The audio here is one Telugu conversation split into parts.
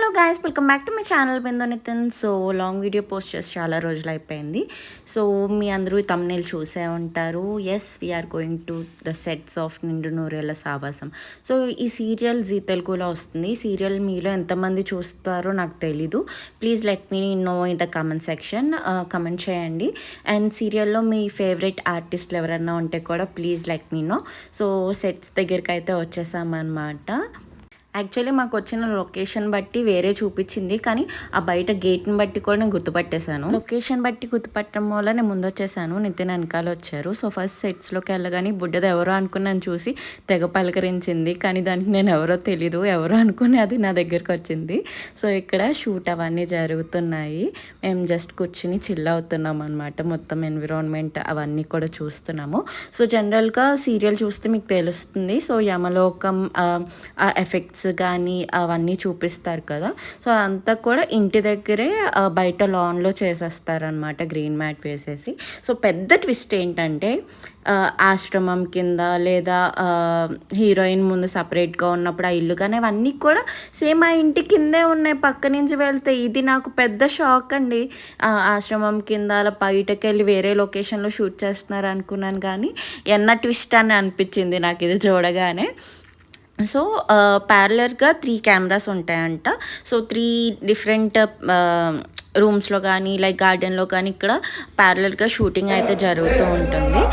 Hello guys, welcome back to my channel Bindu Nitin. So long video post చేసి చాలా రోజులు అయిపోయింది. సో మీ అందరూ తమ్నెయిల్ చూసే ఉంటారు. Yes, we are going to the sets of Nindu Noorella సావాసం. సో ఈ సీరియల్ జీ తెలుగులో వస్తుంది. ఈ సీరియల్ మీలో ఎంతమంది చూస్తారో నాకు తెలీదు. Please let me know in the comment section. Comment చేయండి. అండ్ సీరియల్లో మీ ఫేవరెట్ ఆర్టిస్టులు ఎవరైనా ఉంటే కూడా please let me know. So sets దగ్గరికి అయితే వచ్చేసామన్నమాట. యాక్చువల్లీ మాకు వచ్చిన లొకేషన్ బట్టి వేరే చూపించింది, కానీ ఆ బయట గేట్ని బట్టి కూడా నేను గుర్తుపట్టేశాను. లొకేషన్ బట్టి గుర్తుపట్టడం వల్ల నేను ముందు వచ్చేసాను, నితిన్ వెనకాల వచ్చారు. సో ఫస్ట్ సెట్స్లోకి వెళ్ళగానే బుడ్డది ఎవరో అనుకున్నాను, చూసి తెగ పలకరించింది. కానీ దానికి నేను ఎవరో తెలీదు, ఎవరో అనుకుని అది నా దగ్గరకు వచ్చింది. సో ఇక్కడ షూట్ అవన్నీ జరుగుతున్నాయి. మేము జస్ట్ కూర్చుని చిల్ అవుతున్నాం అనమాట. మొత్తం ఎన్విరాన్మెంట్ అవన్నీ కూడా చూస్తున్నాము. సో జనరల్గా సీరియల్ చూస్తే మీకు తెలుస్తుంది. సో యమలోకం ఎఫెక్ట్స్ కానీ అవన్నీ చూపిస్తారు కదా. సో అంతా కూడా ఇంటి దగ్గరే బయట లాన్లో చేసేస్తారనమాట, గ్రీన్ మ్యాట్ వేసేసి. సో పెద్ద ట్విస్ట్ ఏంటంటే ఆశ్రమం కింద లేదా హీరోయిన్ ముందు సపరేట్గా ఉన్నప్పుడు ఆ ఇల్లు కానీ అవన్నీ కూడా సేమ్ ఆ ఇంటి కిందే ఉన్నాయి పక్క నుంచి వెళ్తే. ఇది నాకు పెద్ద షాక్ అండి. ఆశ్రమం కింద అలా బయటకు వెళ్ళి వేరే లొకేషన్లో షూట్ చేస్తున్నారు అనుకున్నాను, కానీ ఎన్న ట్విస్ట్ అని అనిపించింది నాకు ఇది చూడగానే. సో ప్యారలర్గా 3 కెమెరాస్ ఉంటాయంట. సో 3 డిఫరెంట్ రూమ్స్లో కానీ లైక్ గార్డెన్లో కానీ ఇక్కడ ప్యారలర్గా షూటింగ్ అయితే జరుగుతూ ఉంటుంది.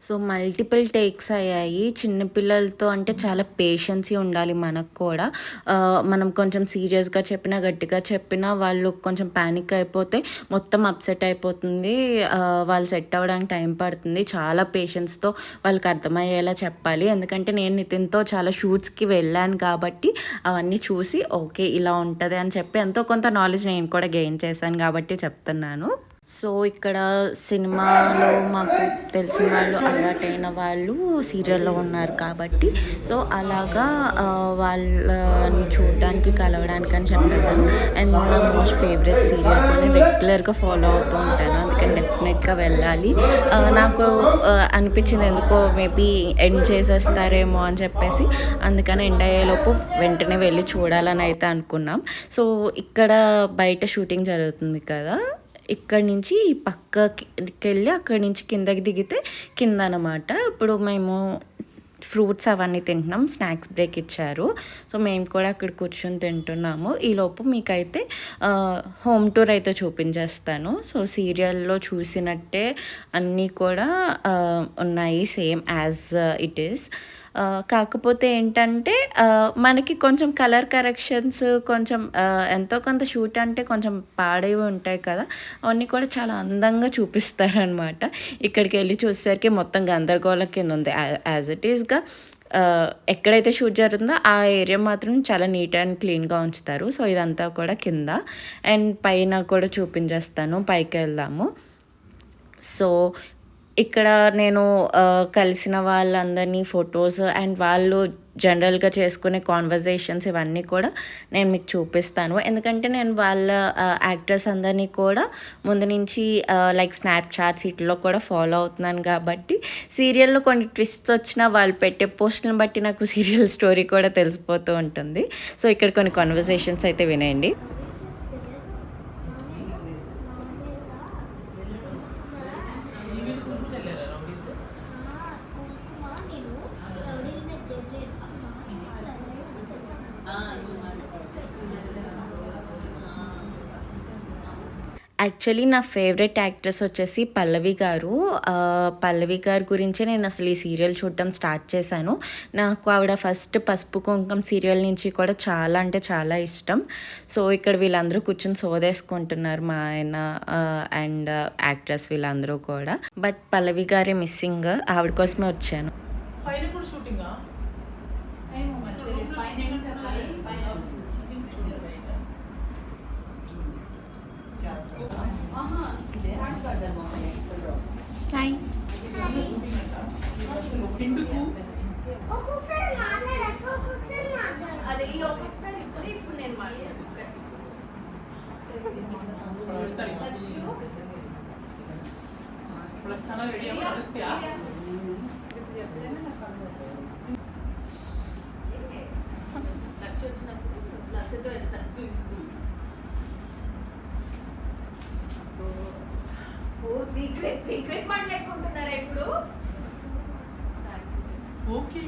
సో మల్టిపుల్ టేక్స్ అయ్యాయి. చిన్నపిల్లలతో అంటే చాలా పేషెన్సీ ఉండాలి మనకు కూడా. మనం కొంచెం సీరియస్గా చెప్పినా గట్టిగా చెప్పినా వాళ్ళు కొంచెం ప్యానిక్ అయిపోతే మొత్తం అప్సెట్ అయిపోతుంది. వాళ్ళు సెట్ అవ్వడానికి టైం పడుతుంది. చాలా పేషెన్స్తో వాళ్ళకి అర్థమయ్యేలా చెప్పాలి. ఎందుకంటే నేను నితిన్తో చాలా షూట్స్కి వెళ్ళాను కాబట్టి అవన్నీ చూసి ఓకే ఇలా ఉంటుంది అని చెప్పి ఎంతో కొంత నాలెడ్జ్ నేను కూడా గెయిన్ చేశాను కాబట్టి చెప్తున్నాను. సో ఇక్కడ సినిమాలో మాకు తెలిసిన వాళ్ళు, అలవాటైన వాళ్ళు సీరియల్లో ఉన్నారు కాబట్టి సో అలాగా వాళ్ళని చూడడానికి కలవడానికి అని చెప్పాను. అండ్ నా మోస్ట్ ఫేవరెట్ సీరియల్ కూడా రెగ్యులర్గా ఫాలో అవుతూ ఉంటాను, అందుకని డెఫినెట్గా వెళ్ళాలి. నాకు అనిపించింది ఎందుకో మేబీ ఎండ్ చేసేస్తారేమో అని చెప్పేసి, అందుకని ఎండ్ అయ్యేలోపు వెంటనే వెళ్ళి చూడాలని అయితే అనుకున్నాం. సో ఇక్కడ బయట షూటింగ్ జరుగుతుంది కదా, ఇక్కడి నుంచి పక్కకి వెళ్ళి అక్కడి నుంచి కిందకి దిగితే కింద అనమాట. ఇప్పుడు మేము ఫ్రూట్స్ అవన్నీ తింటున్నాం, స్నాక్స్ బ్రేక్ ఇచ్చారు. సో మేము కూడా అక్కడ కూర్చొని తింటున్నాము. ఈలోపు మీకైతే హోమ్ టూర్ అయితే చూపించేస్తాను. సో సీరియల్లో చూసినట్టే అన్నీ కూడా ఉన్నాయి, సేమ్ యాజ్ ఇట్ ఈస్. కాకపోతే ఏంటంటే మనకి కొంచెం కలర్ కరెక్షన్స్, కొంచెం ఎంతో కొంత షూట్ అంటే కొంచెం పాడేవి ఉంటాయి కదా, అవన్నీ కూడా చాలా అందంగా చూపిస్తారనమాట. ఇక్కడికి వెళ్ళి చూసేసరికి మొత్తం గందరగోళం కింద ఉంది. యాజ్ ఇట్ ఈస్గా ఎక్కడైతే షూట్ జరుగుతుందో ఆ ఏరియా మాత్రం చాలా నీట్ అండ్ క్లీన్గా ఉంచుతారు. సో ఇదంతా కూడా కింద. అండ్ పైన కూడా చూపించేస్తాను, పైకి వెళ్దాము. సో ఇక్కడ నేను కలిసిన వాళ్ళందరినీ ఫొటోస్ అండ్ వాళ్ళు జనరల్గా చేసుకునే కాన్వర్జేషన్స్ ఇవన్నీ కూడా నేను మీకు చూపిస్తాను. ఎందుకంటే నేను వాళ్ళ యాక్టర్స్ అందరినీ కూడా ముందు నుంచి లైక్ స్నాప్చాట్స్ వీటిలో కూడా ఫాలో అవుతున్నాను కాబట్టి సీరియల్లో కొన్ని ట్విస్ట్ వచ్చినా వాళ్ళు పెట్టే పోస్టులను బట్టి నాకు సీరియల్ స్టోరీ కూడా తెలిసిపోతూ ఉంటుంది. సో ఇక్కడ కొన్ని కాన్వర్జేషన్స్ అయితే వినేయండి. యాక్చువల్లీ నా ఫేవరెట్ యాక్ట్రెస్ వచ్చేసి పల్లవి గారు. పల్లవి గారి గురించే నేను అసలు ఈ సీరియల్ చూడటం స్టార్ట్ చేశాను. నాకు ఆవిడ ఫస్ట్ పసుపు కుంకుమ సీరియల్ నుంచి కూడా చాలా అంటే చాలా ఇష్టం. సో ఇక్కడ వీళ్ళందరూ కూర్చొని సోదేసుకుంటున్నారు, మా ఆయన అండ్ యాక్ట్రెస్ వీళ్ళందరూ కూడా. బట్ పల్లవి గారే మిస్సింగ్, ఆవిడ కోసమే వచ్చాను. హాయ్. ఒక్కొక్కసారి మాట్లాడచ్చు, ఒక్కొక్కసారి మాట్లాడదు. అది ఒక్కొక్కసారి ఇప్పుడు నేను సీక్రెట్ సీక్రెట్ మాట లేకుంటున్నారా ఇప్పుడు? ఓకే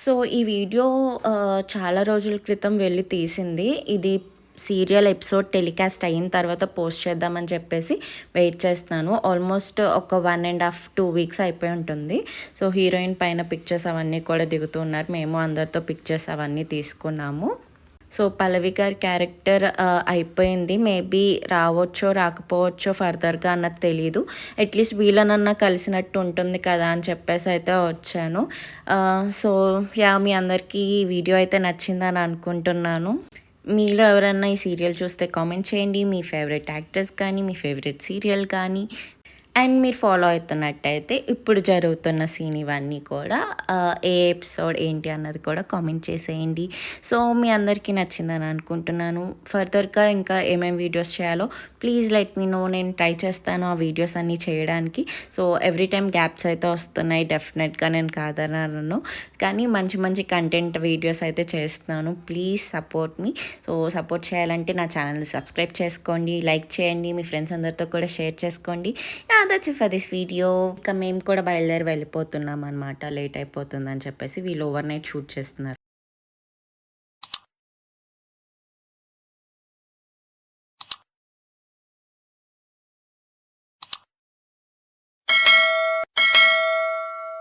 సో, ఈ వీడియో చాలా రోజుల క్రితం వెళ్లి తీసింది. ఇది సీరియల్ ఎపిసోడ్ టెలికాస్ట్ అయిన తర్వాత పోస్ట్ చేద్దామని చెప్పేసి వెయిట్ చేస్తున్నాను. ఆల్మోస్ట్ ఒక 1.5, 2 వీక్స్ అయిపోయి ఉంటుంది. సో, హీరోయిన్ పైన పిక్చర్స్ అవన్నీ కూడా దిగుతున్నారు. మేము అందరితో పిక్చర్స్ అవన్నీ తీసుకున్నాము. సో, పల్లవి గారి క్యారెక్టర్ అయిపోయింది. మేబీ రావచ్చో, రాకపోవచ్చో ఫర్దర్‌గా అన్నది తెలీదు. అట్‌లీస్ట్ వీళ్ళనన్నా కలిసినట్టు ఉంటుంది కదా అని చెప్పేసి అయితే వచ్చాను. So, yeah! మీ అందరికీ ఈ వీడియో అయితే నచ్చిందని అనుకుంటున్నాను. మీలో ఎవరైనా ఈ సీరియల్ చూస్తే కామెంట్ చేయండి. మీ ఫేవరెట్ యాక్టర్స్ కానీ, మీ ఫేవరెట్ సీరియల్ కానీ అండ్ మీరు ఫాలో అవుతున్నట్టయితే ఇప్పుడు జరుగుతున్న సీన్ ఇవన్నీ కూడా ఏ ఎపిసోడ్ ఏంటి అన్నది కూడా కామెంట్ చేసేయండి. సో, మీ అందరికీ నచ్చిందని అనుకుంటున్నాను. ఫర్దర్‌గా ఇంకా ఏమేమి వీడియోస్ చేయాలో ప్లీజ్ లెట్ మీ నో. నేను ట్రై చేస్తాను ఆ వీడియోస్ అన్నీ చేయడానికి. సో, ఎవ్రీ టైమ్ గ్యాప్స్ అయితే వస్తున్నాయి. డెఫినెట్‌గా నేను కాదనను. కానీ మంచి మంచి కంటెంట్ వీడియోస్ అయితే చేస్తున్నాను. Please support me. So, support చేయాలంటే నా ఛానల్ని సబ్స్క్రైబ్ చేసుకోండి, లైక్ చేయండి, మీ ఫ్రెండ్స్ అందరితో కూడా షేర్ చేసుకోండి. That's it for this video. ఇంకా మేము కూడా బయలుదేరి వెళ్ళిపోతున్నాం అనమాట. లేట్ అయిపోతుందని చెప్పేసి వీళ్ళు ఓవర్ నైట్ షూట్ చేస్తున్నారు.